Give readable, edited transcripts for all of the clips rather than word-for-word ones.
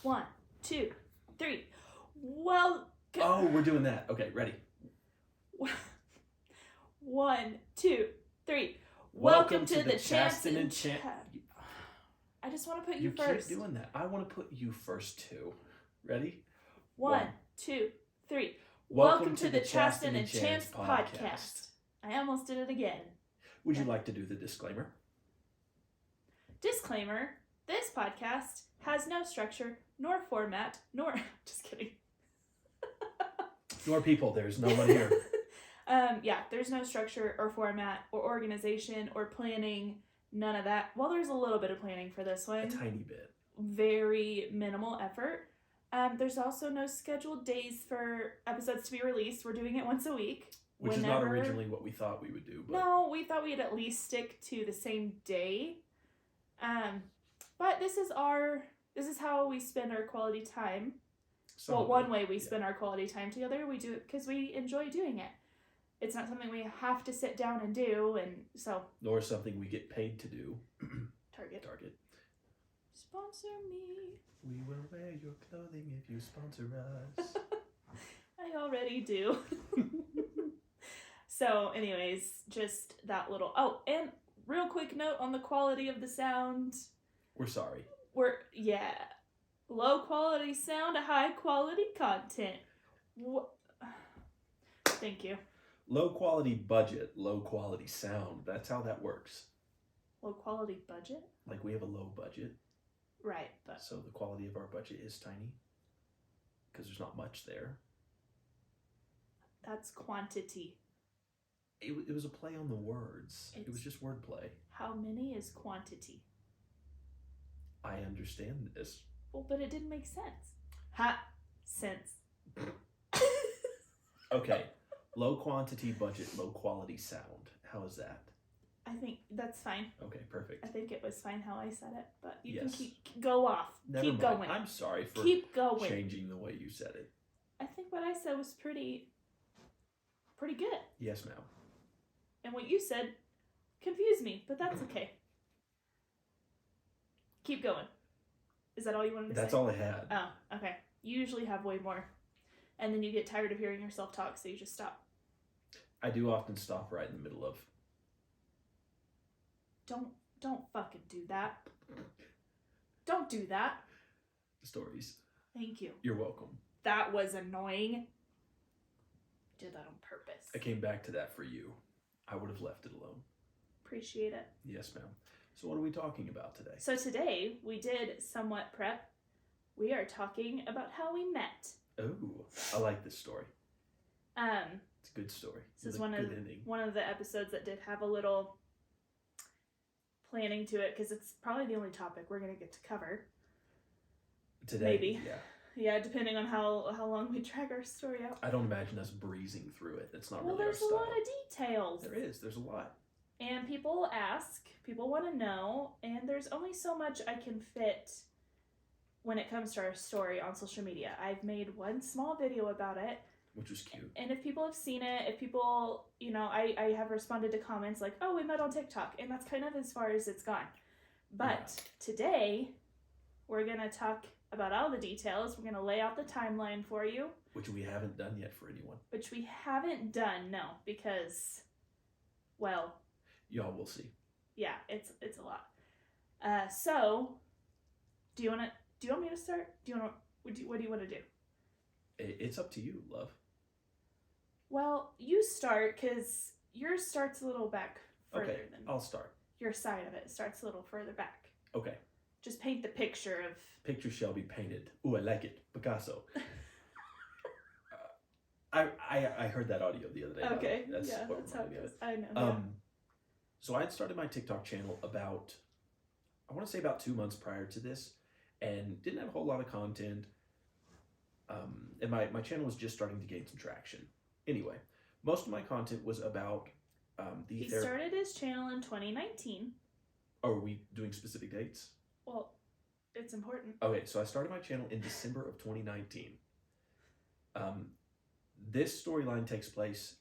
1, 2, 3. Well. Oh, we're doing that. Okay, ready. 1, 2, 3. Welcome to the Chaston and Chan. I just want to put you first. You keep doing that. I want to put you first too. Ready? 1, 2, 3. Welcome to the Chaston and Chance podcast. I almost did it again. Would you like to do the disclaimer? Disclaimer: this podcast has no structure, nor format, nor... Just kidding. Nor people. There's no one here. There's no structure or format or organization or planning. None of that. Well, there's a little bit of planning for this one. A tiny bit. Very minimal effort. There's also no scheduled days for episodes to be released. We're doing it once a week. Which is not originally what we thought we would do. But... No, we thought we'd at least stick to the same day. But this is how we spend our quality time. One way we spend our quality time together. We do it because we enjoy doing it. It's not something we have to sit down and do, and so... Nor something we get paid to do. Target. Sponsor me. We will wear your clothing if you sponsor us. I already do. So, anyways, just that little... Oh, and real quick note on the quality of the sound. We're sorry. Low quality sound, high quality content. Thank you. Low quality budget, low quality sound. That's how that works. Low quality budget? Like we have a low budget. Right, but... So the quality of our budget is tiny. Because there's not much there. That's quantity. It was a play on the words. It was just wordplay. How many is quantity? I understand this. Well, but it didn't make sense. Sense. Okay. Low quantity budget, low quality sound. How is that? I think that's fine. Okay, perfect. I think it was fine how I said it, but you Yes. can go off. Never keep mind. going. I'm sorry for changing the way you said it. I think what I said was pretty good. Yes, ma'am. And what you said confused me, but that's okay. Keep going. Is that all you wanted to say? That's all I had. Oh, okay. You usually have way more. And then you get tired of hearing yourself talk, so you just stop. I do often stop right in the middle of... Don't fucking do that. Don't do that. Stories. Thank you. You're welcome. That was annoying. Did that on purpose. I came back to that for you. I would have left it alone. Appreciate it. Yes, ma'am. So what are we talking about today? So today, we did somewhat prep. We are talking about how we met. Oh, I like this story. It's a good story. This is one of the episodes that did have a little planning to it, because it's probably the only topic we're going to get to cover. Today? Maybe. Yeah. Yeah, depending on how long we drag our story out. I don't imagine us breezing through it. It's not really our there's style. a lot of details. There is. There's a lot. And people ask, people want to know, and there's only so much I can fit when it comes to our story on social media. I've made one small video about it. Which was cute. And if people have seen it, if people, I have responded to comments like, oh, we met on TikTok. And that's kind of as far as it's gone. But Today, we're going to talk about all the details. We're going to lay out the timeline for you. Which we haven't done yet for anyone. Which we haven't done, no. Because, well... Y'all will see. Yeah, it's a lot. So, do you want me to start? What do you want to do? It's up to you, love. Well, you start, because yours starts a little back further than... I'll start. Your side of it starts a little further back. Okay. Just paint the picture of... Picture shall be painted. Ooh, I like it. Picasso. I heard that audio the other day. Okay, that's how it goes. I know. So I had started my TikTok channel about 2 months prior to this, and didn't have a whole lot of content. And my channel was just starting to gain some traction. Anyway, most of my content was about He started his channel in 2019. Oh, are we doing specific dates? Well, it's important. Okay, so I started my channel in December of 2019. This storyline takes place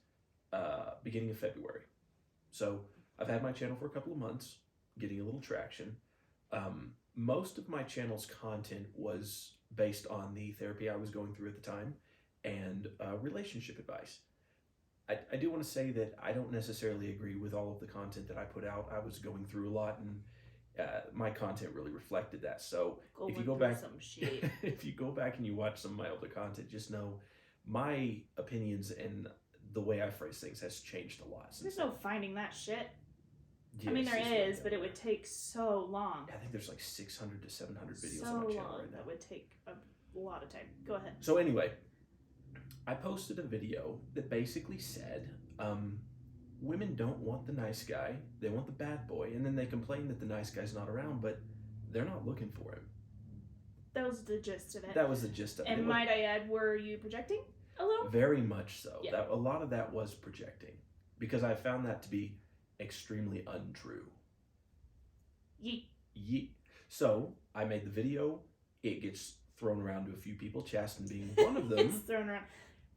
beginning of February. So I've had my channel for a couple of months, getting a little traction. Most of my channel's content was based on the therapy I was going through at the time and relationship advice. I do want to say that I don't necessarily agree with all of the content that I put out. I was going through a lot, and my content really reflected that. So if you go back, some shit. if you go back and you watch some of my older content, just know my opinions and the way I phrase things has changed a lot. There's no finding that shit. Yes, I mean, there it's is, but it would take so long. I think there's like 600 to 700 videos So on my channel long, right now. that would take a lot of time. Go ahead. So anyway, I posted a video that basically said, women don't want the nice guy, they want the bad boy, and then they complain that the nice guy's not around, but they're not looking for him. That was the gist of it. That was the gist of it. And might I add, were you projecting a little? Very much so. Yeah. A lot of that was projecting, because I found that to be extremely untrue. Yeet. So I made the video. It gets thrown around to a few people, Chasten being one of them. It's thrown around.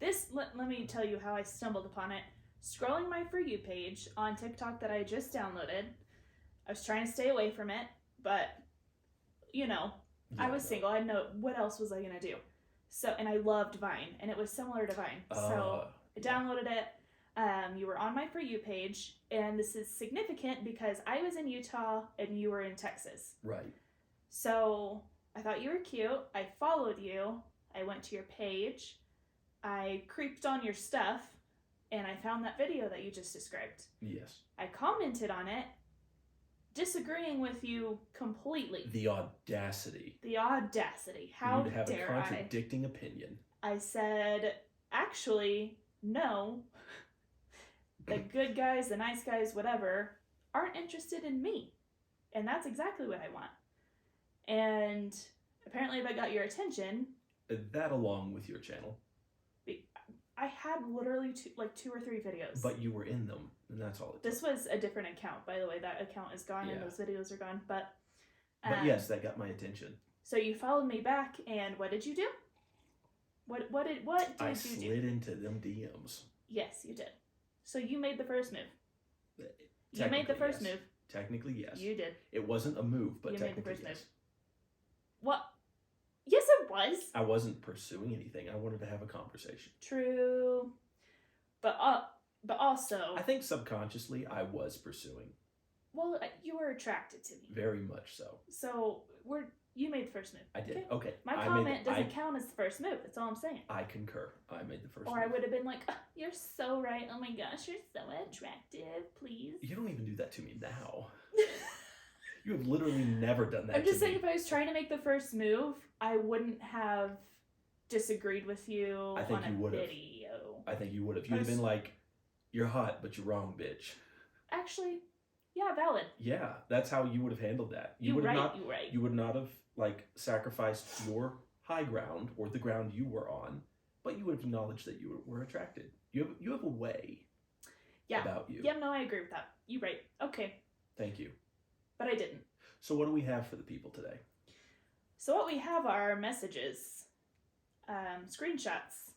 Let me tell you how I stumbled upon it. Scrolling my For You page on TikTok that I just downloaded. I was trying to stay away from it, but, you know, I was single. I know, what else was I going to do? So, and I loved Vine, and it was similar to Vine. So I downloaded it. You were on my For You page, and this is significant because I was in Utah and you were in Texas. Right. So I thought you were cute. I followed you. I went to your page. I creeped on your stuff, and I found that video that you just described. Yes. I commented on it, disagreeing with you completely. The audacity. The audacity. How You'd have dare a contradicting opinion. I said, actually, no. The good guys, the nice guys, whatever, aren't interested in me. And that's exactly what I want. And apparently that got your attention. That along with your channel. I had literally two or three videos. But you were in them, and that's all it took. This was a different account, by the way. That account is gone, and those videos are gone. But yes, that got my attention. So you followed me back, and what did you do? What did you do? I slid into them DMs. Yes, you did. So you made the first move. You made the first move. Technically, yes. You did. It wasn't a move, but you technically, made the first yes. move. What? Yes, it was. I wasn't pursuing anything. I wanted to have a conversation. True. But also, I think subconsciously I was pursuing. Well, you were attracted to me. Very much so. So you made the first move. I did. Okay. My comment doesn't count as the first move. That's all I'm saying. I concur. I made the first move. Or I would have been like, oh, you're so right. Oh my gosh, you're so attractive. Please. You don't even do that to me now. You have literally never done that to me. I'm just saying, if I was trying to make the first move, I wouldn't have disagreed with you on a video. I think you would have. You'd have been like, you're hot, but you're wrong, bitch. Actually, yeah, valid. Yeah, that's how you would have handled that. You would not have like sacrificed your high ground or the ground you were on, but you would have acknowledged that you were attracted. You have a way about you. Yeah, no, I agree with that. You're right. Okay. Thank you. But I didn't. So what do we have for the people today? So what we have are messages, screenshots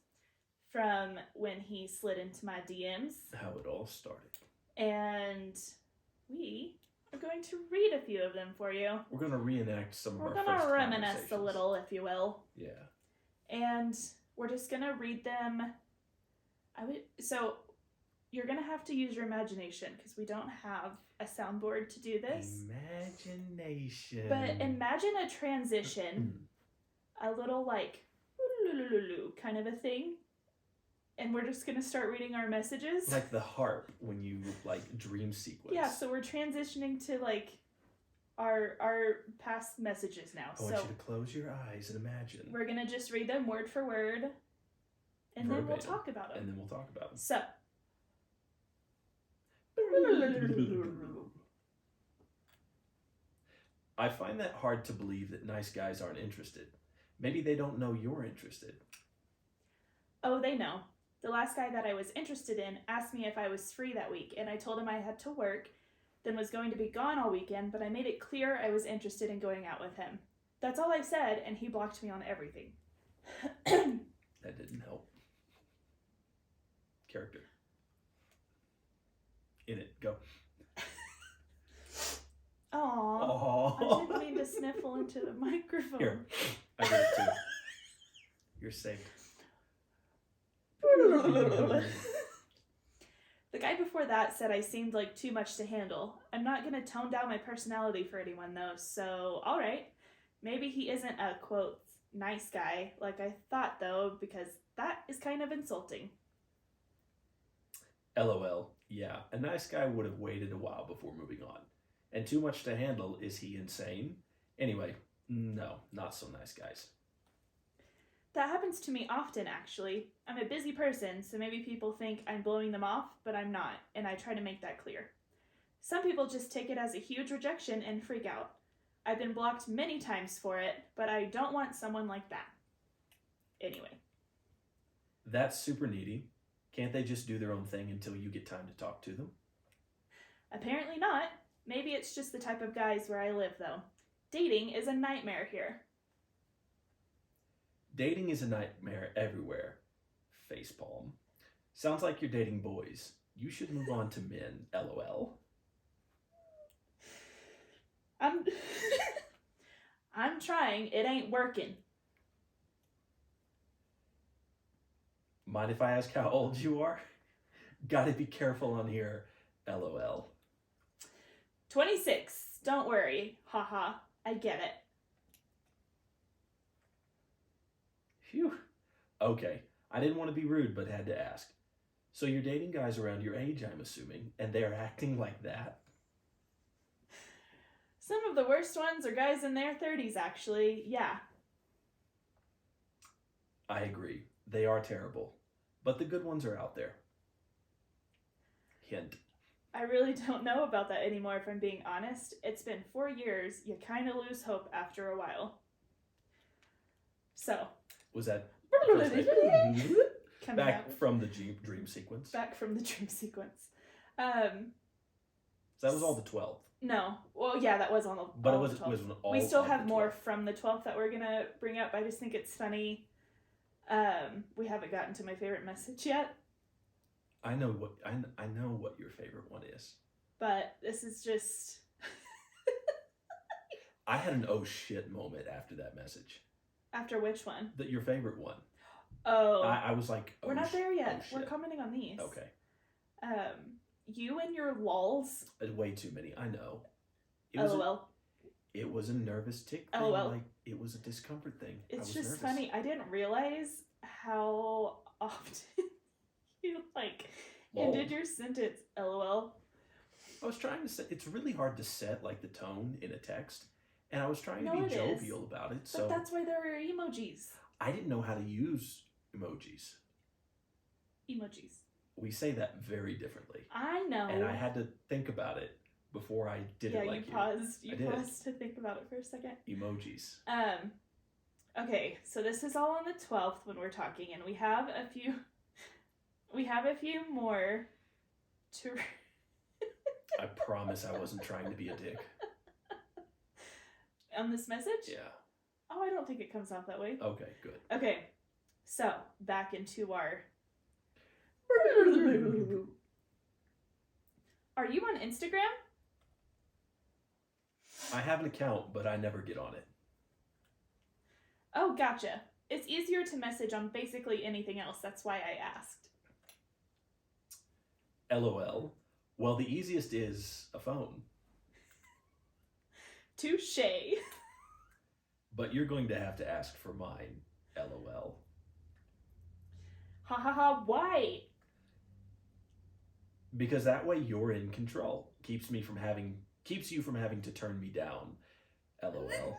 from when he slid into my DMs. How it all started. And we are going to read a few of them for you. We're going to reenact some of our first conversations. We're going to reminisce a little, if you will. Yeah. And we're just going to read them. So you're going to have to use your imagination because we don't have a soundboard to do this. Imagination. But imagine a transition, a little like kind of a thing. And we're just going to start reading our messages. Like the harp when you like dream sequence. Yeah, so we're transitioning to like our past messages now. I want you to close your eyes and imagine. We're going to just read them word for word. And then we'll talk about them. So. I find that hard to believe that nice guys aren't interested. Maybe they don't know you're interested. Oh, they know. The last guy that I was interested in asked me if I was free that week, and I told him I had to work, then was going to be gone all weekend, but I made it clear I was interested in going out with him. That's all I said, and he blocked me on everything. That didn't help. Character. In it. Go. Aww. I didn't mean to sniffle into the microphone. Here. I did it too. You're saved. The guy before that said I seemed like too much to handle. I'm not gonna tone down my personality for anyone though, so alright. Maybe he isn't a, quote, nice guy like I thought though, because that is kind of insulting. LOL. Yeah, a nice guy would have waited a while before moving on. And too much to handle, is he insane? Anyway, no, not so nice guys. That happens to me often, actually. I'm a busy person, so maybe people think I'm blowing them off, but I'm not, and I try to make that clear. Some people just take it as a huge rejection and freak out. I've been blocked many times for it, but I don't want someone like that. Anyway. That's super needy. Can't they just do their own thing until you get time to talk to them? Apparently not. Maybe it's just the type of guys where I live, though. Dating is a nightmare here. Dating is a nightmare everywhere. Facepalm. Sounds like you're dating boys. You should move on to men, LOL. I'm trying. It ain't working. Mind if I ask how old you are? Gotta be careful on here, LOL. 26. Don't worry. Haha. I get it. Phew. Okay, I didn't want to be rude, but had to ask. So you're dating guys around your age, I'm assuming, and they're acting like that? Some of the worst ones are guys in their 30s, actually. Yeah. I agree. They are terrible. But the good ones are out there. Hint. I really don't know about that anymore, if I'm being honest. It's been 4 years. You kind of lose hope after a while. So. Was that Back back from the dream sequence? Back from the dream sequence. So that was all the 12th. No. Well, yeah, that was on the But all it was, the 12th. was all We still of have the more 12th. from the 12th that we're going to bring up. I just think it's funny. We haven't gotten to my favorite message yet. I know what your favorite one is. But this is just... I had an oh shit moment after that message. After which one? Your favorite one. Oh. I was like, we're not there yet. Oh, we're commenting on these. Okay. You and your lulls. Way too many. I know. LOL. It was a nervous tick thing. LOL. Like, it was a discomfort thing. It's I was just nervous. funny. I didn't realize how often you ended your sentence. LOL. I was trying to set. It's really hard to set like the tone in a text, and I was trying to No, be it jovial is. about it. But So that's why there are emojis. I didn't know how to use emojis. Emojis. We say that very differently, I know. and I had to think about it before I did it. Like you paused. You I did. paused to think about it for a second. Emojis. Okay, so this is all on the 12th when we're talking, and we have a few. We have a few more to. I promise I wasn't trying to be a dick. On this message? Yeah. Oh, I don't think it comes off that way. Okay, good. Okay, so back into our. Are you on Instagram? I have an account, but I never get on it. Oh, gotcha. It's easier to message on basically anything else. That's why I asked. LOL. Well, the easiest is a phone. Touche. But you're going to have to ask for mine. LOL. Ha ha ha, why? Because that way you're in control. Keeps you from having to turn me down. LOL.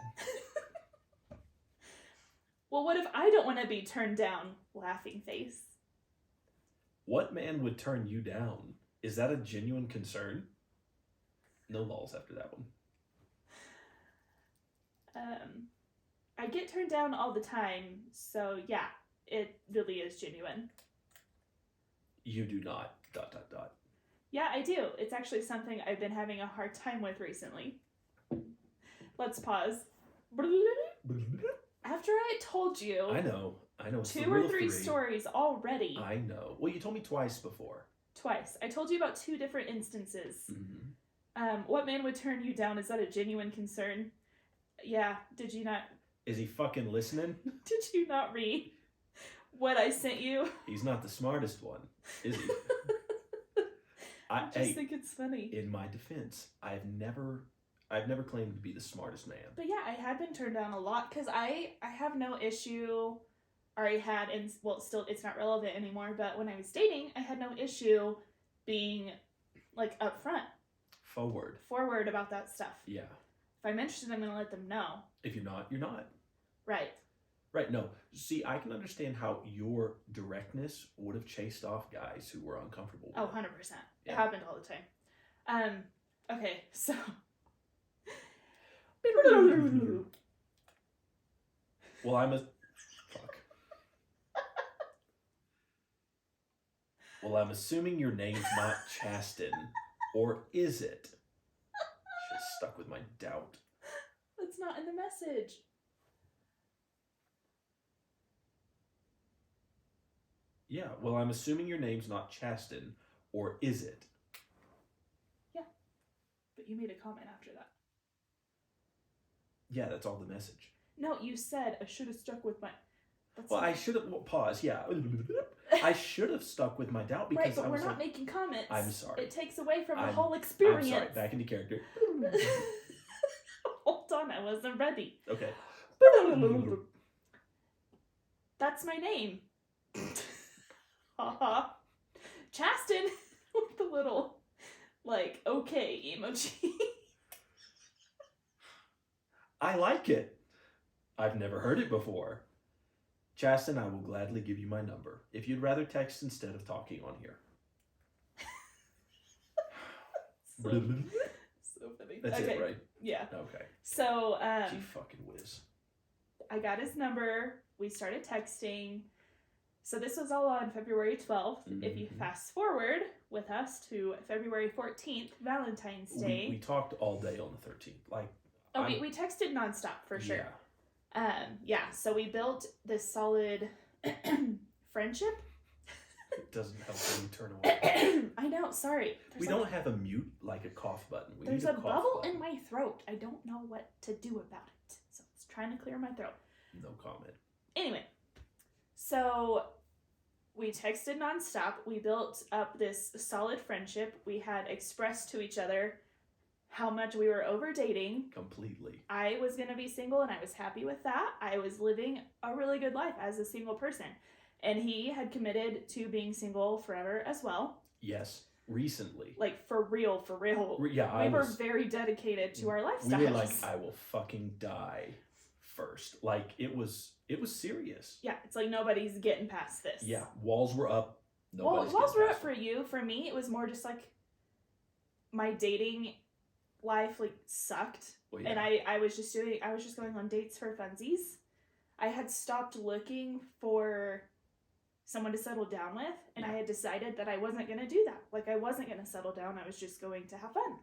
Well, what if I don't want to be turned down? Laughing face. What man would turn you down? Is that a genuine concern? No lols after that one. I get turned down all the time, so yeah, it really is genuine. You do not. ... Yeah, I do. It's actually something I've been having a hard time with recently. Let's pause. After I told you... I know. It's 2 or 3 stories already. I know. Well, you told me twice before. Twice. I told you about 2 different instances. Mm-hmm. What man would turn you down? Is that a genuine concern? Yeah. Did you not... Is he fucking listening? Did you not read? what I sent you. He's not the smartest one, is he? I just think it's funny. In my defense, I've never claimed to be the smartest man. But yeah, I had been turned down a lot because I have no issue, or I had, and well, still it's not relevant anymore. But when I was dating, I had no issue being like upfront, forward about that stuff. Yeah. If I'm interested, I'm gonna let them know. If you're not, you're not. Right. Right. No. See, I can understand how your directness would have chased off guys who were uncomfortable with 100%. It happened all the time. Okay, so. Well, Well, I'm assuming your name's not Chasten, or is it? Should've stuck with my doubt. That's not in the message. Yeah, well, I'm assuming your name's not Chasten, or is it? Yeah, but you made a comment after that. Yeah, that's all the message. No, you said I should have stuck with my... I should have... Well, pause, yeah. I should have stuck with my doubt because right, but we're not making comments. I'm sorry. It takes away from the whole experience. I'm sorry, back into character. Hold on, I wasn't ready. Okay. That's my name. Haha. Chasten with the little, like, okay emoji. I like it. I've never heard it before. Chasten, I will gladly give you my number if you'd rather text instead of talking on here. So funny. That's okay. it, right? Yeah. Okay. So, Gee fucking whiz. I got his number. We started texting. So this was all on February 12th. Mm-hmm. If you fast forward with us to February 14th, Valentine's Day. We talked all day on the 13th. We texted nonstop for sure. Yeah. So we built this solid friendship. It doesn't help when you turn away. I know. Sorry. We don't have a mute like a cough button. There's a bubble in my throat. I don't know what to do about it. So it's trying to clear my throat. No comment. Anyway, so we texted nonstop. We built up this solid friendship. We had expressed to each other how much we were over dating. Completely. I was going to be single and I was happy with that. I was living a really good life as a single person. And he had committed to being single forever as well. Yes. Recently. Like, for real. Yeah, we were very dedicated to our lifestyles. We were like, I will fucking die first. Like, it was serious. Yeah, it's like nobody's getting past this. Yeah, walls were up. Walls were up for you. For me, it was more just like my dating life like sucked. Well, yeah. And I was just going on dates for funsies. I had stopped looking for someone to settle down with, and I had decided that I wasn't going to do that. Like, I wasn't going to settle down. I was just going to have fun.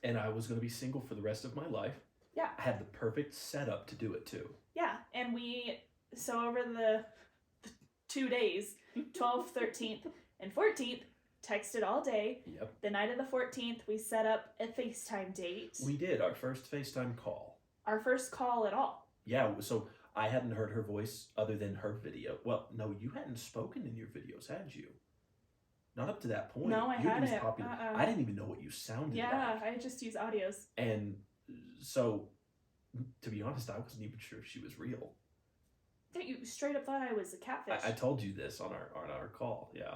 And I was going to be single for the rest of my life. Yeah. I had the perfect setup to do it too. Yeah, and so over the 2 days, 12th, 13th, and 14th, texted all day. Yep. The night of the 14th, we set up a FaceTime date. We did, our first FaceTime call. Our first call at all. Yeah, so I hadn't heard her voice other than her video. Well, no, you hadn't spoken in your videos, had you? Not up to that point. No, I hadn't. I didn't even know what you sounded like. Yeah, I just use audios. And so, to be honest, I wasn't even sure if she was real. You straight up thought I was a catfish. I told you this on our call, yeah.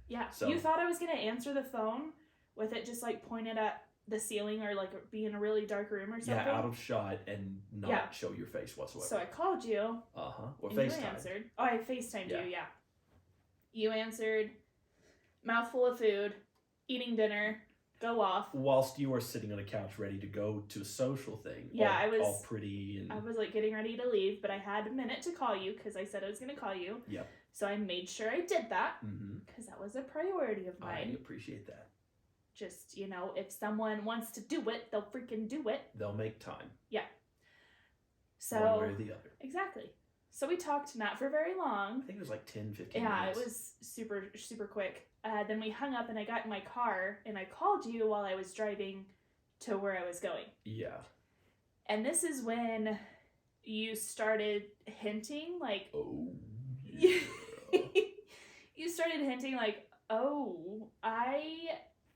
Yeah, so you thought I was going to answer the phone with it just like pointed at the ceiling or like be in a really dark room or something? Yeah, out of shot and not show your face whatsoever. So I called you. Or FaceTime. You answered. Oh, I FaceTimed you, yeah. You answered, mouthful of food, eating dinner, go off. Whilst you were sitting on a couch ready to go to a social thing. Yeah, I was all pretty and... I was like getting ready to leave, but I had a minute to call you because I said I was going to call you. Yep. So I made sure I did that because that was a priority of mine. I appreciate that. Just, if someone wants to do it, they'll freaking do it. They'll make time. Yeah. So one way or the other. Exactly. So we talked not for very long. I think it was like 10, 15 minutes. Yeah, it was super, super quick. Then we hung up and I got in my car and I called you while I was driving to where I was going. Yeah. And this is when you started hinting like... Oh, you started hinting like, oh, I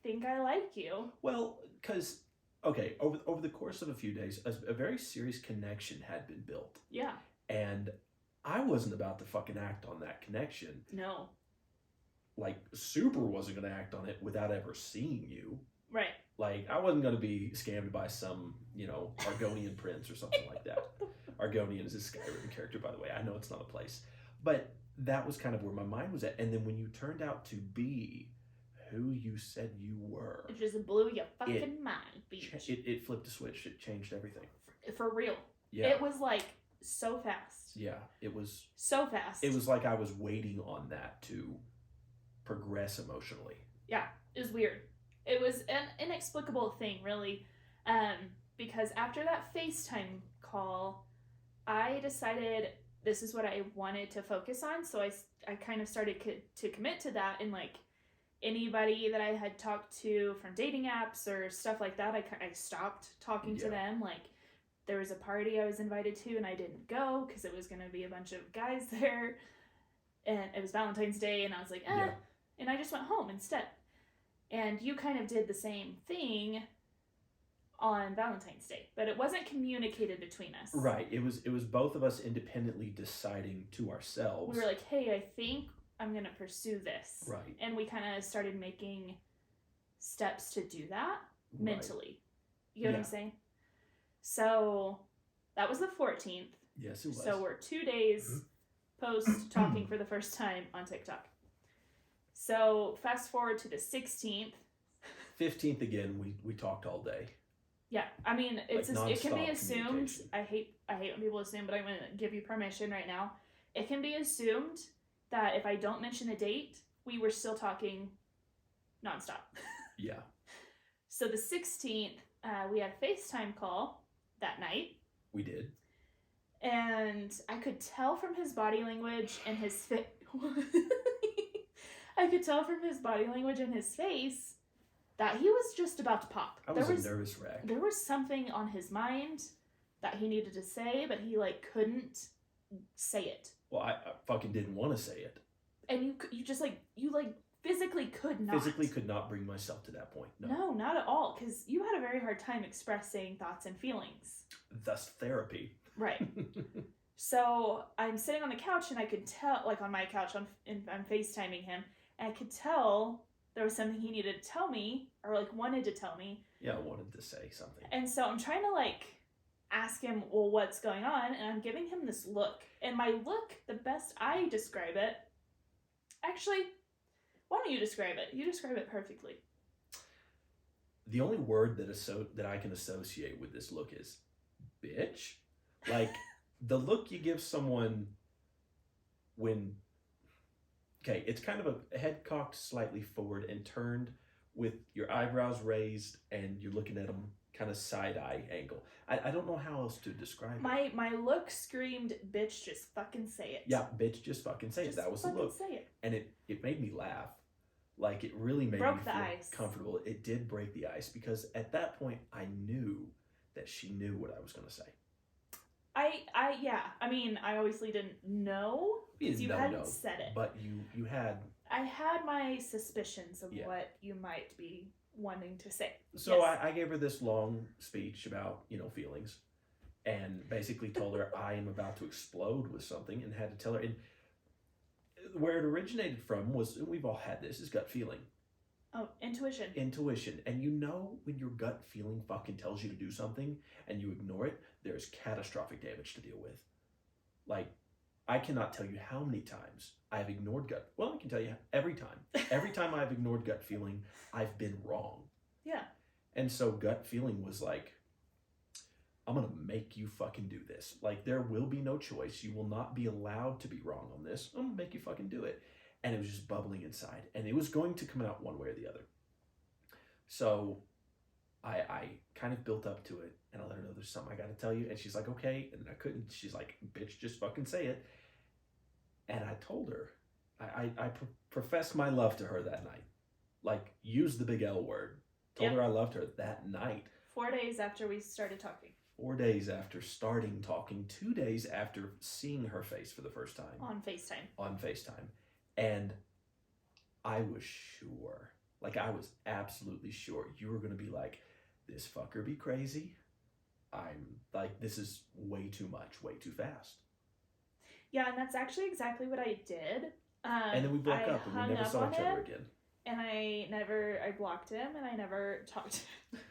think I like you. Well, because, okay, over the course of a few days, a very serious connection had been built. Yeah. And I wasn't about to fucking act on that connection. No. Like, super wasn't going to act on it without ever seeing you. Right. Like, I wasn't going to be scammed by some, Argonian prince or something like that. Argonian is a Skyrim character, by the way. I know it's not a place. But that was kind of where my mind was at. And then when you turned out to be who you said you were, it just blew your fucking mind, bitch. It flipped a switch. It changed everything. For real. Yeah. It was like so fast. Yeah, it was. So fast. It was like I was waiting on that to progress emotionally. Yeah, it was weird. It was an inexplicable thing, really, because after that FaceTime call, I decided this is what I wanted to focus on, so I kind of started to commit to that, and like anybody that I had talked to from dating apps or stuff like that, I stopped talking to them. Like, there was a party I was invited to and I didn't go because it was going to be a bunch of guys there, and it was Valentine's Day, and I was like, and I just went home instead. And you kind of did the same thing on Valentine's Day, but it wasn't communicated between us. Right. It was both of us independently deciding to ourselves. We were like, hey, I think I'm going to pursue this. Right. And we kind of started making steps to do that mentally. You know what I'm saying? So that was the 14th. Yes, it was. So we're 2 days post talking for the first time on TikTok. So fast forward to the 16th. 15th again, we talked all day. Yeah, I mean, it can be assumed. I hate when people assume, but I'm going to give you permission right now. It can be assumed that if I don't mention a date, we were still talking nonstop. Yeah. So the 16th, we had a FaceTime call that night. We did. And I could tell from his body language and his face. I could tell from his body language and his face that he was just about to pop. I was a nervous wreck. There was something on his mind that he needed to say, but he couldn't say it. Well, I fucking didn't want to say it. And you just physically could not. Physically could not bring myself to that point. No, not at all, because you had a very hard time expressing thoughts and feelings. Thus therapy. Right. So I'm sitting on the couch and I could tell, on my couch, I'm FaceTiming him, and I could tell there was something he needed to tell me, or wanted to tell me. Yeah, I wanted to say something. And so I'm trying to ask him, well, what's going on? And I'm giving him this look. And my look, the best I describe it, actually, why don't you describe it? You describe it perfectly. The only word that I can associate with this look is bitch. The look you give someone when, okay, it's kind of a head cocked slightly forward and turned with your eyebrows raised, and you're looking at them kind of side-eye angle. I don't know how else to describe it. My look screamed, bitch, just fucking say it. Yeah, bitch, just fucking say it. That was the look. Say it. And it made me laugh. It really made me feel comfortable. It did break the ice, because at that point I knew that she knew what I was going to say. I mean, I obviously didn't know because you hadn't said it. But you had... I had my suspicions of what you might be wanting to say. So yes. I gave her this long speech about, feelings, and basically told her I am about to explode with something, and had to tell her. And where it originated from was, we've all had this, is gut feeling. Oh, intuition. Intuition. And when your gut feeling fucking tells you to do something and you ignore it, there's catastrophic damage to deal with. I cannot tell you how many times I've ignored gut. Well, I can tell you every time. Every time I've ignored gut feeling, I've been wrong. Yeah. And so gut feeling was I'm going to make you fucking do this. There will be no choice. You will not be allowed to be wrong on this. I'm going to make you fucking do it. And it was just bubbling inside. And it was going to come out one way or the other. So I kind of built up to it. And I let her know there's something I got to tell you. And she's like, okay. And I couldn't. She's like, bitch, just fucking say it. And I told her. I professed my love to her that night. Use the big L word. Told her I loved her that night. 4 days after we started talking. 4 days after starting talking, 2 days after seeing her face for the first time. On FaceTime. On FaceTime. And I was sure, like I was absolutely sure you were going to be like, this fucker be crazy. I'm like, this is way too much, way too fast. Yeah, and that's actually exactly what I did. And then we broke up and we never saw each other again. And I blocked him and I never talked to him.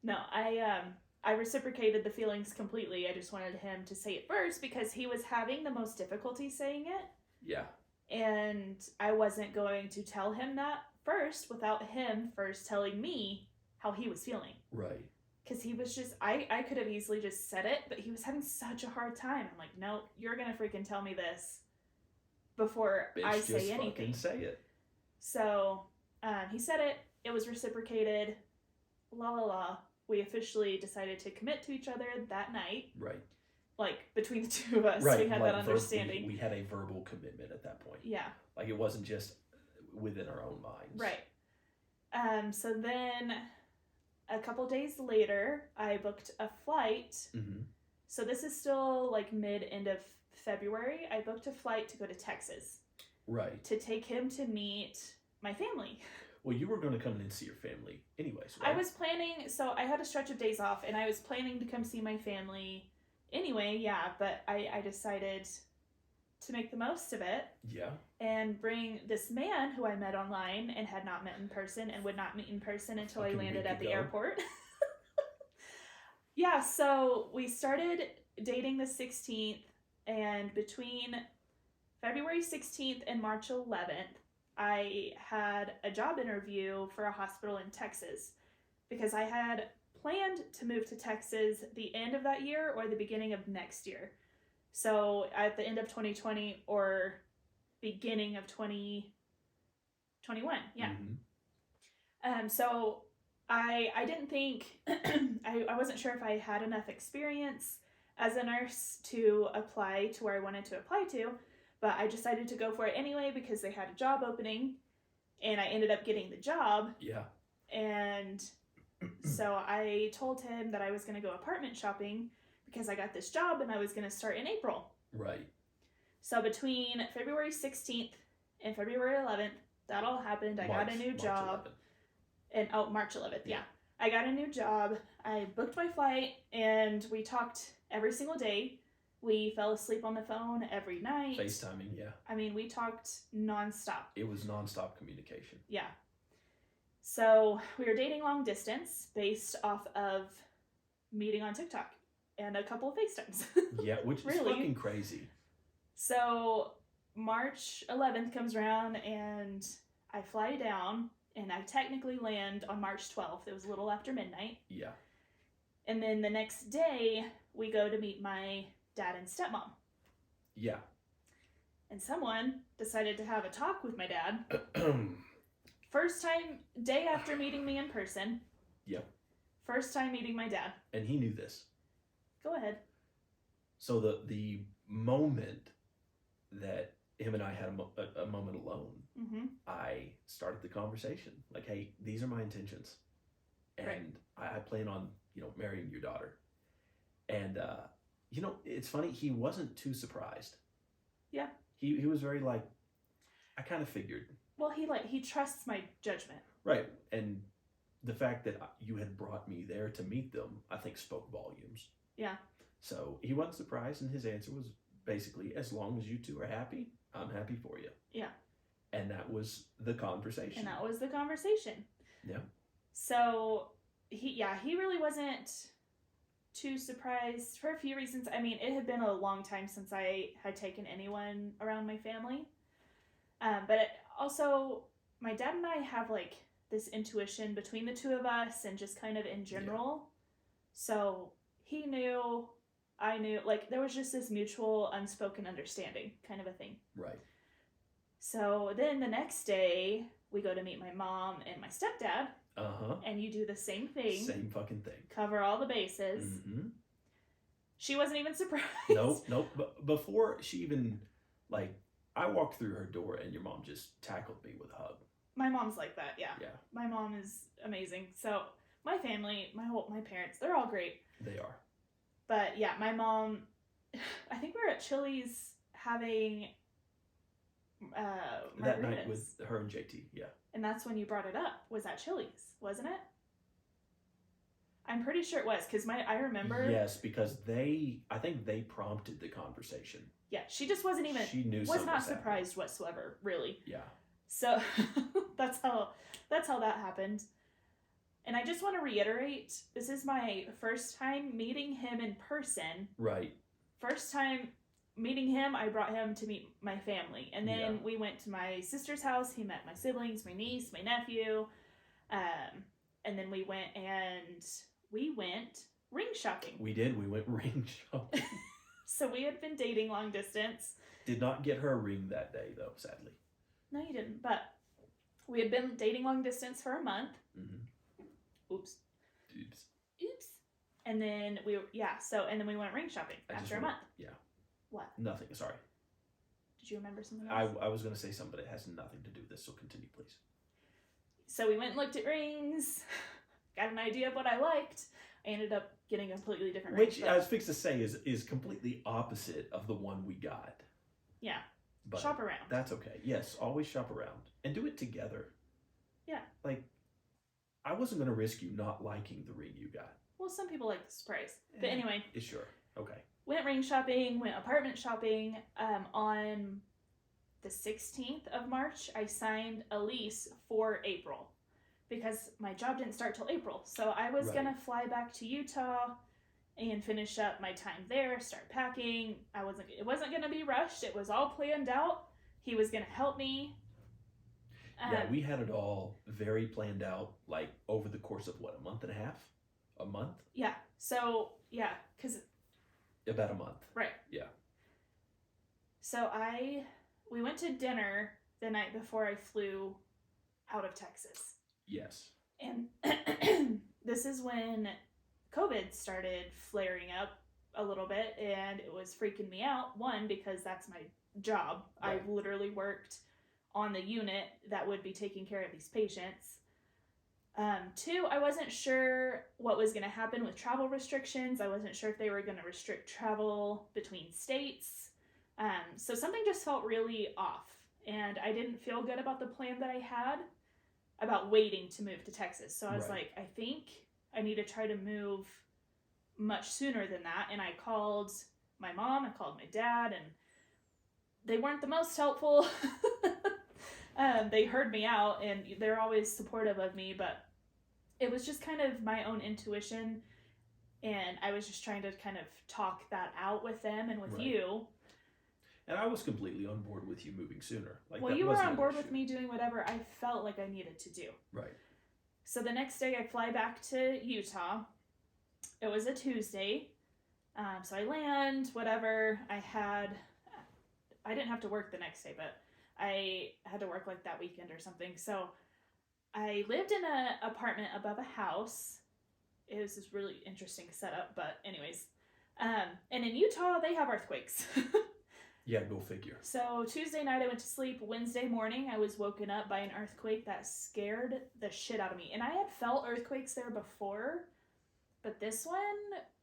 No, I reciprocated the feelings completely. I just wanted him to say it first because he was having the most difficulty saying it. Yeah. And I wasn't going to tell him that first without him first telling me how he was feeling. Right. Because he was just, I could have easily just said it, but he was having such a hard time. I'm like, no, you're going to freaking tell me this before Bitch, I say anything. Fucking say it. So he said it. It was reciprocated. La la la. We officially decided to commit to each other that night. Right. Like, between the two of us, right. we had that understanding. We had a verbal commitment at that point. Yeah. Like, it wasn't just within our own minds. Right. So then, a couple days later, I booked a flight. Mm-hmm. So this is still, like, end of February. I booked a flight to go to Texas. Right. To take him to meet my family. Well, you were going to come in and see your family anyways, right? I was planning, so I had a stretch of days off, and I was planning to come see my family anyway, yeah, but I decided to make the most of it. Yeah. And bring this man who I met online and had not met in person and would not meet in person until I landed at the airport. Yeah, so we started dating the 16th, and between February 16th and March 11th, I had a job interview for a hospital in Texas because I had planned to move to Texas the end of that year or the beginning of next year. So at the end of 2020 or beginning of 2021, yeah. Mm-hmm. So I didn't think, I wasn't sure if I had enough experience as a nurse to apply to where I wanted to apply to. But I decided to go for it anyway because they had a job opening, and I ended up getting the job. Yeah. And so I told him that I was going to go apartment shopping because I got this job and I was going to start in April. Right. So between February 16th and February 11th, that all happened. I got a new job. 11th. And March 11th, yeah. I got a new job. I booked my flight, and we talked every single day. We fell asleep on the phone every night. FaceTiming, yeah. I mean, we talked nonstop. It was nonstop communication. Yeah. So we were dating long distance based off of meeting on TikTok and a couple of FaceTimes. Yeah, which is fucking crazy. So March 11th comes around and I fly down, and I technically land on March 12th. It was a little after midnight. Yeah. And then the next day, we go to meet my dad and stepmom. Yeah. And someone decided to have a talk with my dad. First time, day after meeting me in person. Yep. First time meeting my dad. And he knew this. Go ahead. So the moment that him and I had a moment alone, mm-hmm. I started the conversation. Like, hey, these are my intentions. And right. I plan on, marrying your daughter. And, it's funny, he wasn't too surprised. Yeah. He was very like, I kind of figured. Well, he trusts my judgment. Right. And the fact that you had brought me there to meet them, I think spoke volumes. Yeah. So he wasn't surprised, and his answer was basically, as long as you two are happy, I'm happy for you. Yeah. And that was the conversation. Yeah. So he really wasn't too surprised for a few reasons. I mean, it had been a long time since I had taken anyone around my family. But also, my dad and I have like this intuition between the two of us and just kind of in general. Yeah. So he knew, I knew, like there was just this mutual unspoken understanding kind of a thing. Right. So then the next day, we go to meet my mom and my stepdad. Uh-huh. And you do the same thing. Same fucking thing. Cover all the bases. Mm-hmm. She wasn't even surprised. Nope. But before she even, I walked through her door and your mom just tackled me with a hug. My mom's like that, yeah. Yeah. My mom is amazing. So my family, my parents, they're all great. They are. But yeah, my mom, I think we were at Chili's having that night with her and JT, yeah. And that's when you brought it up, was at Chili's, wasn't it? I'm pretty sure it was, because I remember. Yes, because I think they prompted the conversation. Yeah, she just wasn't even. She knew. Was not surprised whatsoever, really. Yeah. So that's how that happened. And I just want to reiterate, this is my first time meeting him in person. Right. First time meeting him, I brought him to meet my family. And then we went to my sister's house. He met my siblings, my niece, my nephew. And then we went ring shopping. We did. We went ring shopping. So we had been dating long distance. Did not get her a ring that day, though, sadly. No, you didn't. But we had been dating long distance for a month. Mm-hmm. Oops. And then and then we went ring shopping after a month. Yeah. What? Nothing. Sorry. Did you remember something else? I was going to say something that has nothing to do with this, so continue, please. So we went and looked at rings, got an idea of what I liked. I ended up getting a completely different ring. Which I was fixed to say is completely opposite of the one we got. Yeah. But shop around. That's okay. Yes, always shop around. And do it together. Yeah. Like, I wasn't going to risk you not liking the ring you got. Well, some people like the surprise. But anyway. Sure. Okay. Went ring shopping, went apartment shopping. On the 16th of March, I signed a lease for April. Because my job didn't start till April. So I was going to fly back to Utah and finish up my time there, start packing. It wasn't going to be rushed. It was all planned out. He was going to help me. Yeah, we had it all very planned out, like over the course of what, a month and a half? A month? Yeah. So, yeah, because... About a month. Right. Yeah. So we went to dinner the night before I flew out of Texas. Yes. And this is when COVID started flaring up a little bit, and it was freaking me out. One, because that's my job. Right. I literally worked on the unit that would be taking care of these patients. Two, I wasn't sure what was going to happen with travel restrictions. I wasn't sure if they were going to restrict travel between states. So something just felt really off, and I didn't feel good about the plan that I had about waiting to move to Texas. So I was like, I think I need to try to move much sooner than that. And I called my mom, I called my dad, and they weren't the most helpful. They heard me out, and they're always supportive of me, but it was just kind of my own intuition, and I was just trying to kind of talk that out with them and with you. And I was completely on board with you moving sooner. Well, you were on board with me doing whatever I felt like I needed to do. Right. So the next day I fly back to Utah. It was a Tuesday. So I land, whatever. I didn't have to work the next day, but I had to work like that weekend or something. So I lived in an apartment above a house. It was this really interesting setup, but anyways. And in Utah, they have earthquakes. Yeah, go figure. So Tuesday night I went to sleep. Wednesday morning I was woken up by an earthquake that scared the shit out of me. And I had felt earthquakes there before, but this one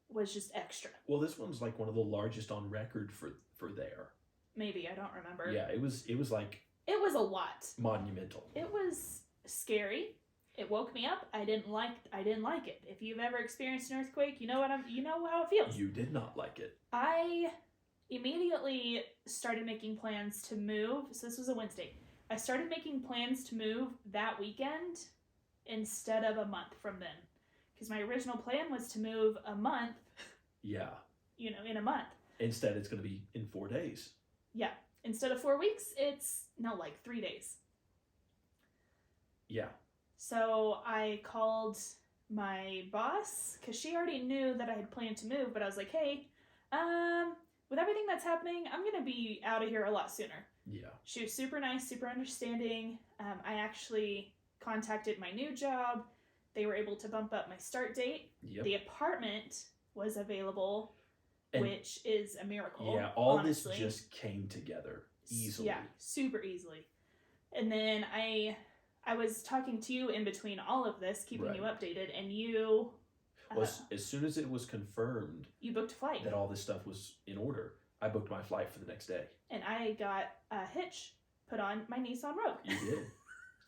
was just extra. Well, this one's like one of the largest on record for there. Maybe, I don't remember. Yeah, it was like... It was a lot. Monumental. It was scary. It woke me up. I didn't like it. If you've ever experienced an earthquake, you know how it feels. You did not like it. I immediately started making plans to move. So this was a Wednesday. I started making plans to move that weekend instead of a month from then. Because my original plan was to move a month. Yeah. In a month. Instead, it's going to be in 4 days. Yeah. Instead of 4 weeks, it's, 3 days. Yeah. So I called my boss, because she already knew that I had planned to move, but I was like, hey, with everything that's happening, I'm going to be out of here a lot sooner. Yeah. She was super nice, super understanding. I actually contacted my new job. They were able to bump up my start date. Yep. The apartment was available, which is a miracle. Yeah, honestly. This just came together easily. Yeah, super easily. And then I I was talking to you in between all of this, keeping Right. you updated, and you... Well, as soon as it was confirmed you booked a flight. that all this stuff was in order, I booked my flight for the next day. And I got a hitch put on my Nissan Rogue. You did.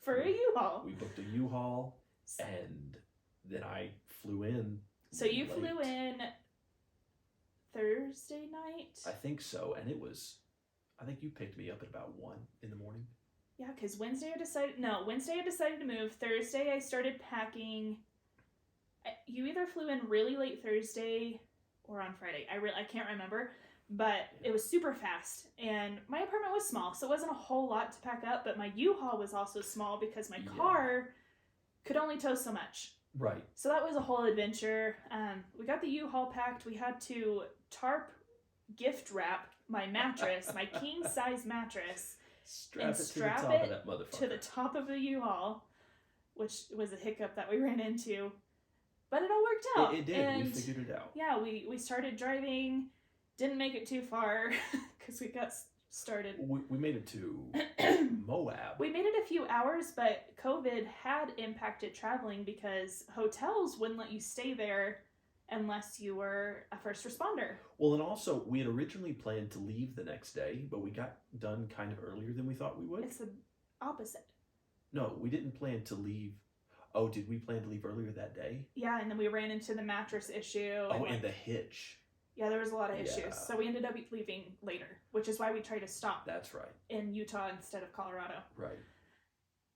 For a U-Haul. We booked a U-Haul, and then I flew in. So you flew in Thursday night? I think so, and I think you picked me up at about 1 in the morning. Yeah, because Wednesday I decided to move. Thursday I started packing. You either flew in really late Thursday or on Friday. I can't remember, but it was super fast. And my apartment was small, so it wasn't a whole lot to pack up, but my U-Haul was also small because my car could only tow so much. Right. So that was a whole adventure. We got the U-Haul packed. We had to tarp gift wrap my mattress, my king-size mattress, strap it to the top of that motherfucker. To the top of the U-Haul, which was a hiccup that we ran into. But it all worked out. It did. And we figured it out. Yeah, we started driving. Didn't make it too far because we got started. We made it to Moab. We made it a few hours, but COVID had impacted traveling because hotels wouldn't let you stay there unless you were a first responder. Well, and also, we had originally planned to leave the next day, but we got done kind of earlier than we thought we would. It's the opposite. No, we didn't plan to leave. Oh, did we plan to leave earlier that day? Yeah, and then we ran into the mattress issue. Oh, and the hitch. Yeah, there was a lot of issues. Yeah. So we ended up leaving later, which is why we tried to stop. That's right. In Utah instead of Colorado. Right.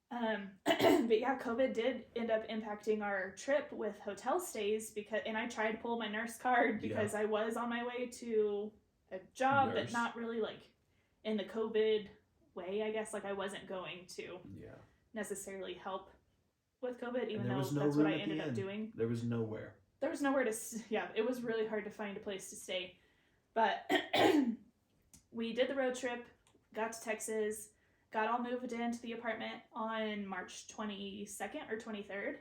But yeah, COVID did end up impacting our trip with hotel stays and I tried to pull my nurse card because I was on my way to a job, but not really like in the COVID way, I guess. Like I wasn't going to necessarily help with COVID, even though that's what I ended up doing. There was nowhere. There was nowhere to, it was really hard to find a place to stay. But we did the road trip, got to Texas, got all moved into the apartment on March 22nd or 23rd.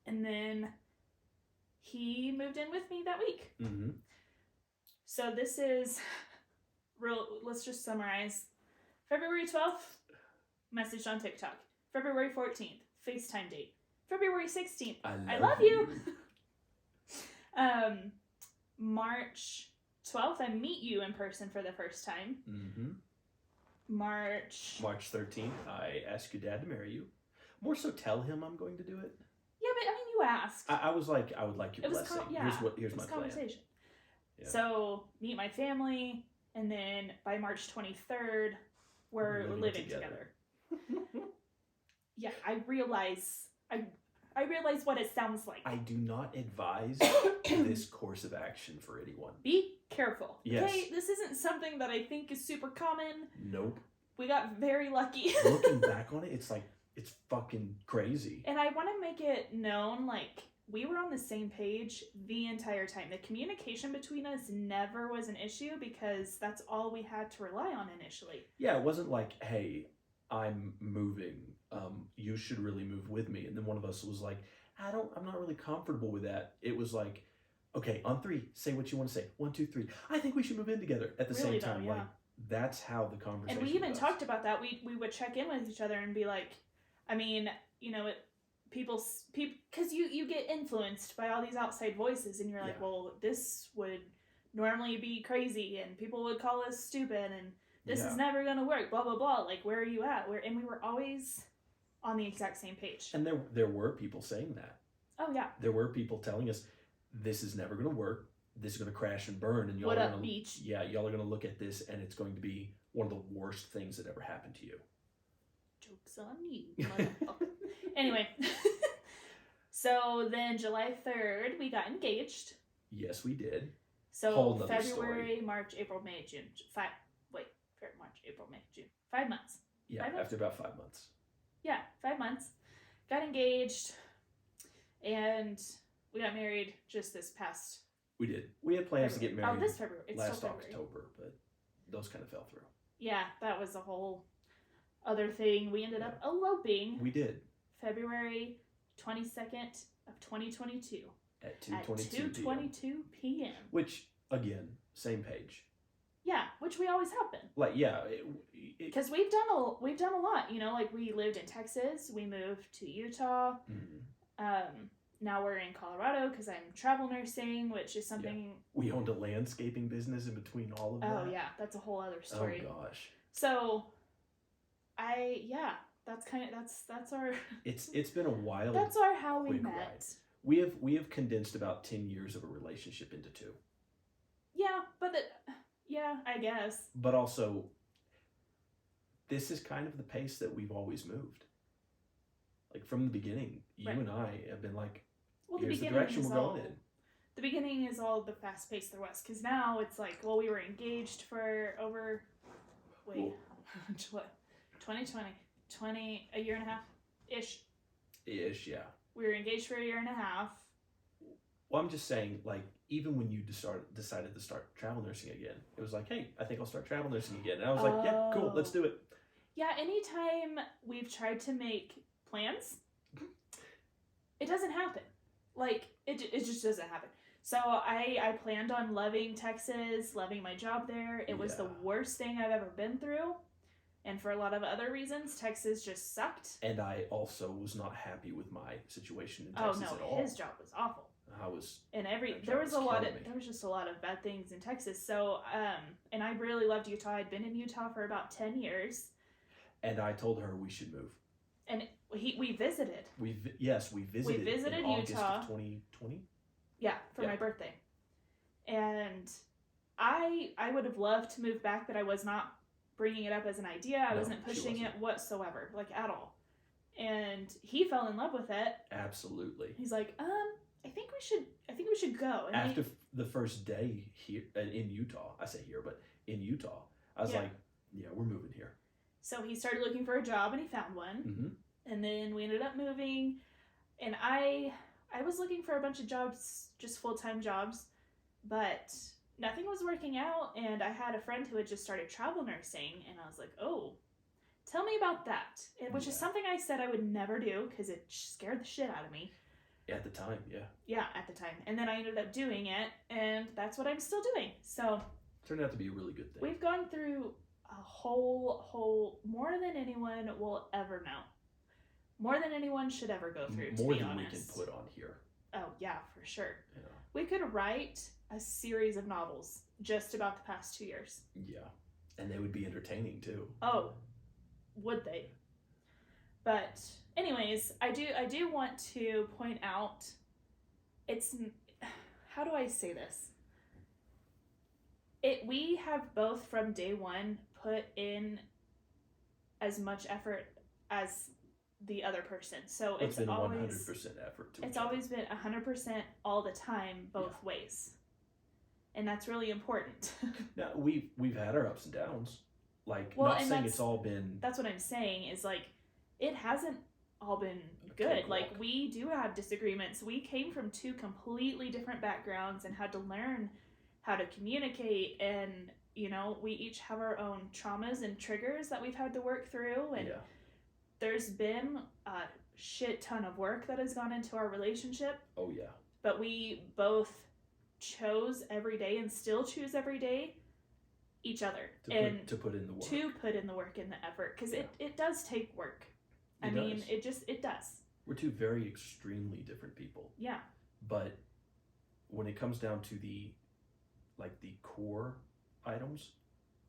And then he moved in with me that week. Mm-hmm. So this is let's just summarize. February 12th, messaged on TikTok. February 14th, FaceTime date. February 16th, I love you. March 12th, I meet you in person for the first time. Mm-hmm. March 13th, I ask your dad to marry you. More so tell him I'm going to do it. Yeah, but I mean, you asked. I was like, I would like your blessing. Here's my plan. Conversation. Yeah. So, meet my family, and then by March 23rd, we're living together. Yeah, I realize what it sounds like. I do not advise this course of action for anyone. Be careful. Yes. Okay, this isn't something that I think is super common. Nope. We got very lucky. Looking back on it, it's like, it's fucking crazy. And I want to make it known, like, we were on the same page the entire time. The communication between us never was an issue because that's all we had to rely on initially. Yeah, it wasn't like, hey, I'm moving. You should really move with me. And then one of us was like, I'm not really comfortable with that. It was like, okay, on 3, say what you want to say. 1, 2, 3. I think we should move in together at the same time. Though, yeah. Like, that's how the conversation And we even goes. talked about that. We would check in with each other and be like, I mean, you know, people, because you get influenced by all these outside voices, and you're like, well, this would normally be crazy, and people would call us stupid, and this is never gonna work. Blah blah blah. Like, where are you at? And we were always on the exact same page. And there were people saying that. Oh yeah. There were people telling us, this is never gonna work. This is gonna crash and burn, and y'all what are up, gonna, beach? Yeah, y'all are gonna look at this, and it's going to be one of the worst things that ever happened to you. Joke's on you, motherfucker. Anyway, so then July 3rd, we got engaged. Yes, we did. So February, March, April, May, June. March, April, May, June. 5 months. Yeah, 5 months? after about 5 months. Yeah, 5 months. Got engaged, and we got married just this past... We did. We had plans to get married this February. It's last still February. October, but those kind of fell through. Yeah, that was a whole other thing. We ended up eloping. We did. February 22nd of 2022. At 2:22 p.m. Which, again, same page. Yeah, which we always have been. Like, yeah, because we've done a lot. You know, like we lived in Texas, we moved to Utah. Now we're in Colorado because I'm travel nursing, which is something. Yeah. We owned a landscaping business in between all of that. Oh yeah, that's a whole other story. Oh gosh. So, that's our. It's been a while. That's our how we met. Ride. We have condensed about 10 years of a relationship into 2. Yeah, but I guess. But also, this is kind of the pace that we've always moved. Like from the beginning, you and I have been like, here's the direction we're going in. The beginning is all the fast pace there was, because now it's like, well, we were engaged for over, 2020, a year and a half ish. Ish, yeah. We were engaged for a year and a half. Well, I'm just saying, like, even when you decided to start travel nursing again, it was like, hey, I think I'll start travel nursing again. And I was like, yeah, cool, let's do it. Yeah, anytime we've tried to make plans, it doesn't happen. Like, it just doesn't happen. So I planned on loving Texas, loving my job there. It was the worst thing I've ever been through. And for a lot of other reasons, Texas just sucked. And I also was not happy with my situation in Texas at all. His job was awful. There was just a lot of bad things in Texas. So, and I really loved Utah. I'd been in Utah for about 10 years. And I told her we should move. And we visited. We visited. We visited in Utah. August of 2020. Yeah, for my birthday. And I would have loved to move back, but I was not bringing it up as an idea. I wasn't pushing it whatsoever, like at all. And he fell in love with it. Absolutely. He's like, I think we should go. And after the first day here in Utah, I say here, but in Utah, I was like, yeah, we're moving here. So he started looking for a job and he found one. Mm-hmm. And then we ended up moving. And I was looking for a bunch of jobs, just full-time jobs, but nothing was working out. And I had a friend who had just started travel nursing, and I was like, oh, tell me about that. Which is something I said I would never do because it scared the shit out of me. At the time, yeah. Yeah, at the time. And then I ended up doing it, and that's what I'm still doing. So turned out to be a really good thing. We've gone through a whole more than anyone will ever know. More than anyone should ever go through, to be honest. More than we can put on here. Oh, yeah, for sure. Yeah. We could write a series of novels just about the past 2 years. Yeah. And they would be entertaining, too. Oh, would they? But anyways, I do want to point out, how do I say this? We have both from day one put in as much effort as the other person. So it's been always 100% effort to it's always been 100% all the time, both ways. And that's really important. Now, we've had our ups and downs. Like, not saying it's all been... That's what I'm saying, is like, it hasn't all been good. Like, we do have disagreements. We came from 2 completely different backgrounds and had to learn how to communicate, and, you know, we each have our own traumas and triggers that we've had to work through, and there's been a shit ton of work that has gone into our relationship. Oh, yeah. But we both chose every day and still choose every day each other to put in the work. To put in the work and the effort, because it does take work. It does. We're 2 very extremely different people. Yeah. But when it comes down to the core items,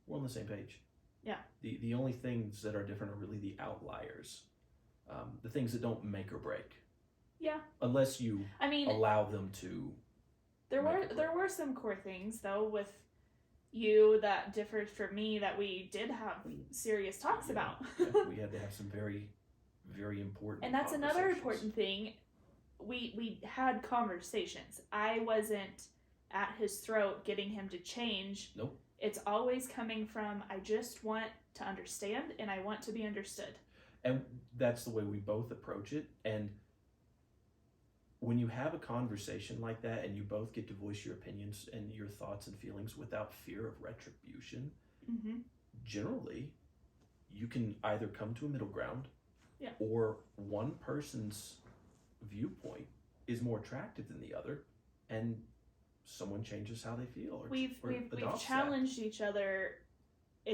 we're on the same page. Yeah. The only things that are different are really the outliers. The things that don't make or break. Yeah. Unless you allow them to. There were some core things though with you that differed from me that we did have serious talks about. We had to have some very, very important. And that's another important thing. We had conversations. I wasn't at his throat getting him to change. Nope. It's always coming from, I just want to understand and I want to be understood. And that's the way we both approach it. And when you have a conversation like that and you both get to voice your opinions and your thoughts and feelings without fear of retribution, generally, you can either come to a middle ground or one person's viewpoint is more attractive than the other, and someone changes how they feel. We've challenged each other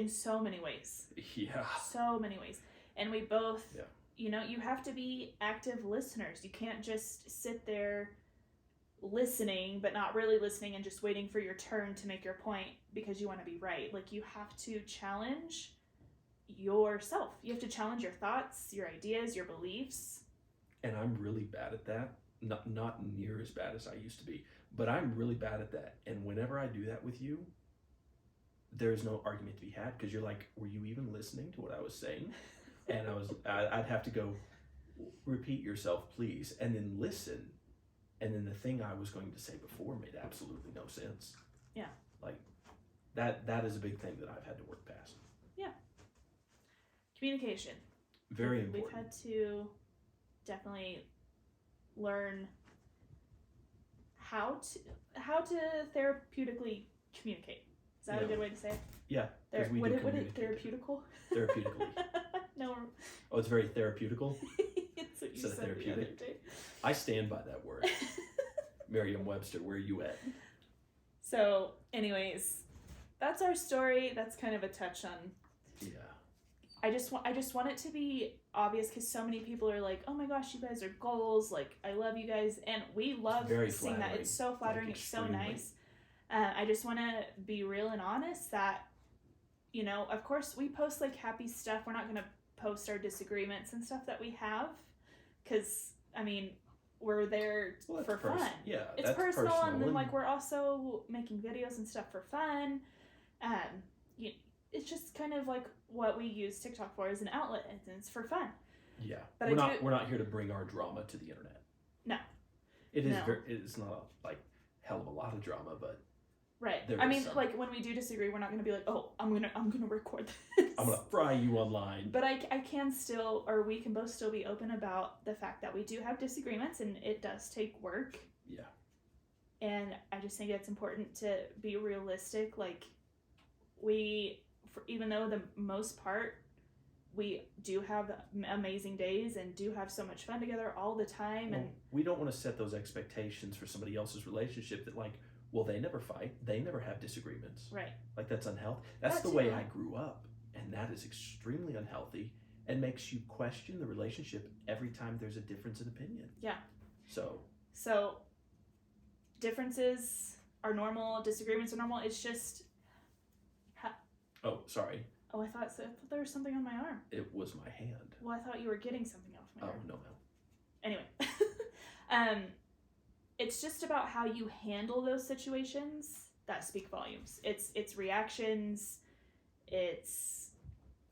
in so many ways. Yeah. So many ways. And we both, you know, you have to be active listeners. You can't just sit there listening, but not really listening and just waiting for your turn to make your point because you want to be right. Like, you have to challenge yourself. You have to challenge your thoughts, your ideas, your beliefs. And I'm really bad at that. Not near as bad as I used to be, but I'm really bad at that. And whenever I do that with you, there's no argument to be had because you're like, were you even listening to what I was saying? And I'd have to go, repeat yourself, please, and then listen. And then the thing I was going to say before made absolutely no sense. Yeah. Like, that is a big thing that I've had to work past. Yeah. Communication. Very important. We've had to definitely learn how to therapeutically communicate. Is that a good way to say it? Yeah. What is therapeutical? Therapeutically. No. Oh, it's very therapeutical? It's what you Instead of said therapeutic. the other day. I stand by that word. Merriam-Webster, where are you at? So, anyways, that's our story. That's kind of a touch on. Yeah. I just want it to be obvious because so many people are like, oh my gosh, you guys are goals. Like, I love you guys, and we love seeing that. It's so flattering. Like, it's so nice. I just want to be real and honest that, you know, of course we post like happy stuff. We're not going to post our disagreements and stuff that we have because, I mean, we're there for fun. Yeah, it's personal, and then like we're also making videos and stuff for fun. It's just kind of like what we use TikTok for as an outlet, and it's for fun. Yeah, but we're not here to bring our drama to the internet. No, it's not like hell of a lot of drama, but right. I mean, like when we do disagree, we're not going to be like, oh, I'm gonna record this. I'm gonna fry you online. But I can still, or we can both still be open about the fact that we do have disagreements, and it does take work. Yeah. And I just think it's important to be realistic. Like, even though the most part, we do have amazing days and do have so much fun together all the time. And we don't want to set those expectations for somebody else's relationship that, like, well, they never fight, they never have disagreements. Right. Like, that's unhealthy. That's the way I grew up, and that is extremely unhealthy and makes you question the relationship every time there's a difference in opinion. Yeah. So differences are normal, disagreements are normal. It's just... Oh, sorry. Oh, I thought there was something on my arm. It was my hand. Well, I thought you were getting something off my arm. Oh, no. Anyway. It's just about how you handle those situations that speak volumes. It's reactions. It's...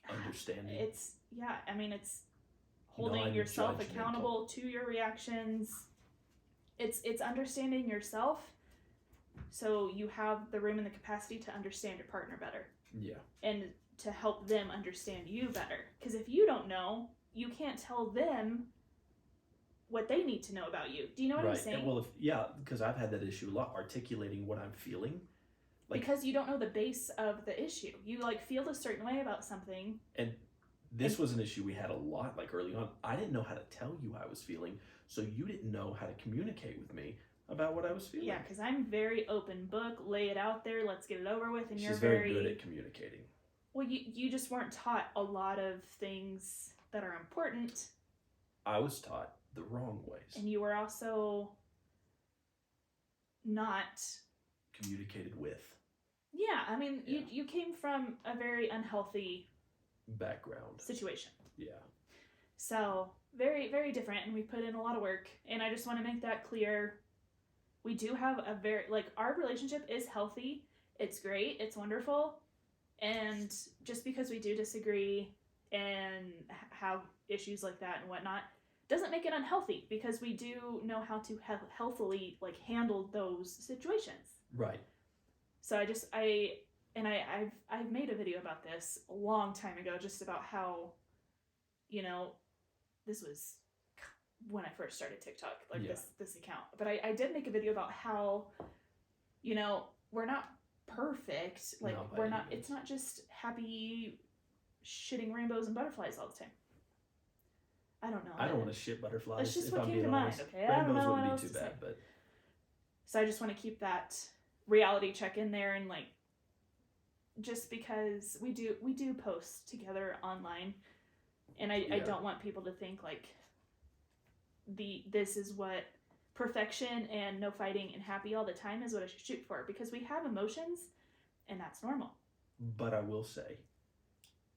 Understanding. It's holding yourself accountable to your reactions. It's understanding yourself so you have the room and the capacity to understand your partner better. Yeah. And to help them understand you better. Because if you don't know, you can't tell them what they need to know about you. Do you know what I'm saying? Well, because I've had that issue a lot, articulating what I'm feeling. Because you don't know the base of the issue. You feel a certain way about something. And this was an issue we had a lot, early on. I didn't know how to tell you how I was feeling, so you didn't know how to communicate with me about what I was feeling. Yeah, because I'm very open book, lay it out there, let's get it over with, and She's very good at communicating. Well, you just weren't taught a lot of things that are important. I was taught the wrong ways. And you were also not communicated with. Yeah, I mean, you came from a very unhealthy background situation. Yeah. So, very, very different, and we put in a lot of work, and I just want to make that clear. We do have a very, our relationship is healthy. It's great. It's wonderful. And just because we do disagree and have issues like that and whatnot, doesn't make it unhealthy, because we do know how to healthily, handle those situations. Right. So I've made a video about this a long time ago, just about how, this was when I first started TikTok, this account. But I did make a video about how, we're not perfect. We're not, it's not just happy shitting rainbows and butterflies all the time. I don't know. I don't want to shit butterflies. That's just what came to mind, okay? Rainbows wouldn't be too bad, but... So I just want to keep that reality check in there and, just because we do post together online, and I don't want people to think like this is what perfection and no fighting and happy all the time is what I should shoot for, because we have emotions and that's normal. But I will say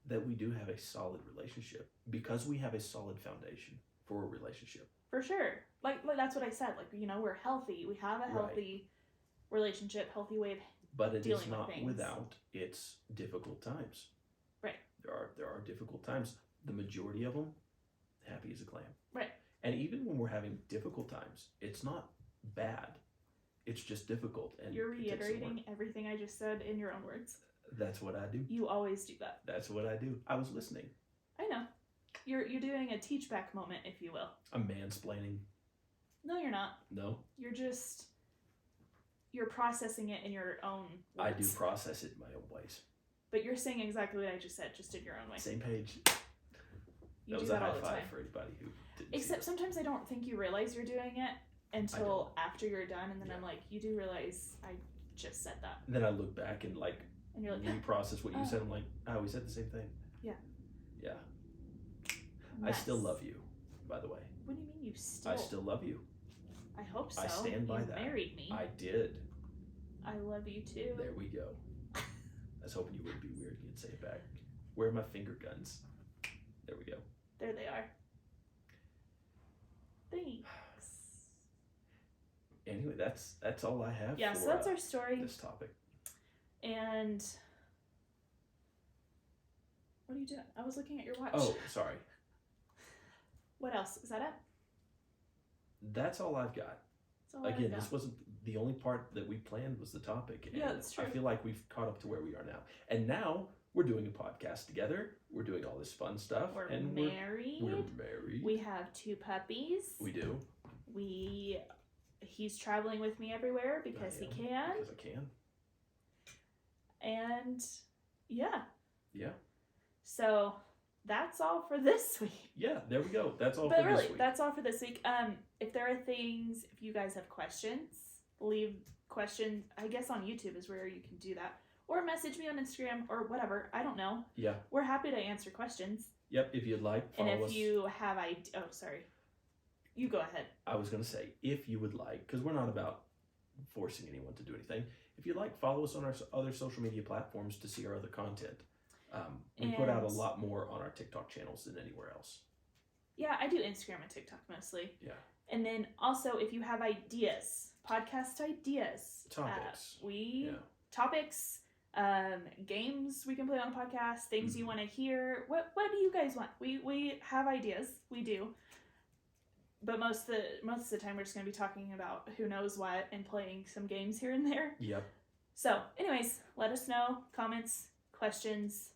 that we do have a solid relationship because we have a solid foundation for a relationship. For sure. Like that's what I said. Like, you know, we're healthy. We have a healthy relationship, healthy way of but it dealing is not with things. Without its difficult times. Right. There are difficult times. The majority of them, happy as a clam. Right. And even when we're having difficult times, it's not bad. It's just difficult. And you're reiterating everything I just said in your own words. That's what I do. You always do that. That's what I do. I was listening. I know. You're doing a teach back moment, if you will. I'm mansplaining. No, you're not. No. You're processing it in your own words. I do process it in my own ways. But you're saying exactly what I just said, just in your own way. Same page. You that was do a high all the five time. for anybody who didn't. Except sometimes I don't think you realize you're doing it until after you're done, and then I'm like, you do realize I just said that. And then I look back and like you're like, reprocess what you said. I'm like, oh, we said the same thing. Yeah. Yeah. Nice. I still love you, by the way. What do you mean you still? I still love you. I hope so. I stand by that. You married me. I did. I love you too. There we go. I was hoping you wouldn't be weird and you'd say it back. Where are my finger guns? There we go. There they are. Thanks. Anyway, that's all I have. Yeah, for, so that's our story. This topic. And what are you doing? I was looking at your watch. Oh, sorry. What else? Is that it? That's all I've got. That's all Again, I've got. this wasn't the only part that we planned was the topic. And yeah, that's true. I feel like we've caught up to where we are now. And now we're doing a podcast together. We're doing all this fun stuff. We're and married. We're married. We have 2 puppies. We do. He's traveling with me everywhere because he can. Because I can. And yeah. Yeah. So that's all for this week. Yeah, there we go. That's all but for really, this week. that's all for this week. If there are things, if you guys have questions, leave questions. I guess on YouTube is where you can do that. Or message me on Instagram or whatever. I don't know. Yeah. We're happy to answer questions. Yep, if you'd like, follow us. And if you have oh, sorry. You go ahead. I was going to say, if you would like, because we're not about forcing anyone to do anything. If you'd like, follow us on our other social media platforms to see our other content. We put out a lot more on our TikTok channels than anywhere else. Yeah, I do Instagram and TikTok mostly. Yeah. And then also, if you have ideas, podcast ideas. Topics. Topics, games we can play on a podcast, things you want to hear. What do you guys want? We have ideas. We do. But most of the time we're just going to be talking about who knows what and playing some games here and there. Yep. So, anyways, let us know. Comments, questions.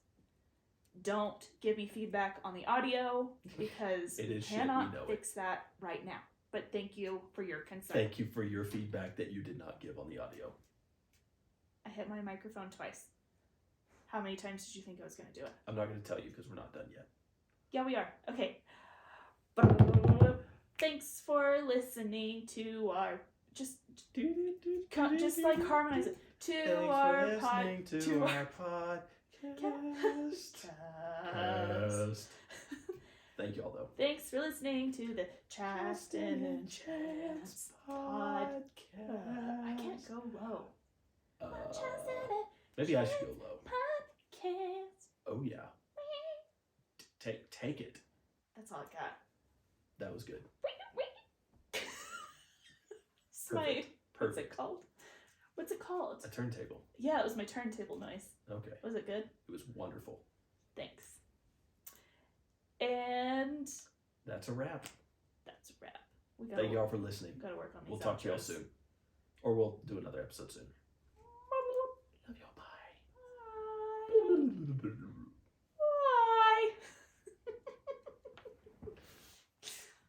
Don't give me feedback on the audio because we cannot fix that right now. But thank you for your concern. Thank you for your feedback that you did not give on the audio. I hit my microphone twice. How many times did you think I was going to do it? I'm not going to tell you because we're not done yet. Yeah, we are. Okay. Thanks for listening to our just like harmonize it to our podcast. Thank you all though. Thanks for listening to the Chastin and Chance podcast. I can't go low. Maybe I should go low. Podcast. Oh yeah. Take it. That's all I got. That was good. Perfect. What's Perfect. it called? What's it called? A turntable. Yeah, it was my turntable noise. Okay. Was it good? It was wonderful. Thanks. And that's a wrap. That's a wrap. Thank you all for listening. Gotta work on these. We'll talk to y'all soon. Or we'll do another episode soon. Love y'all. Bye.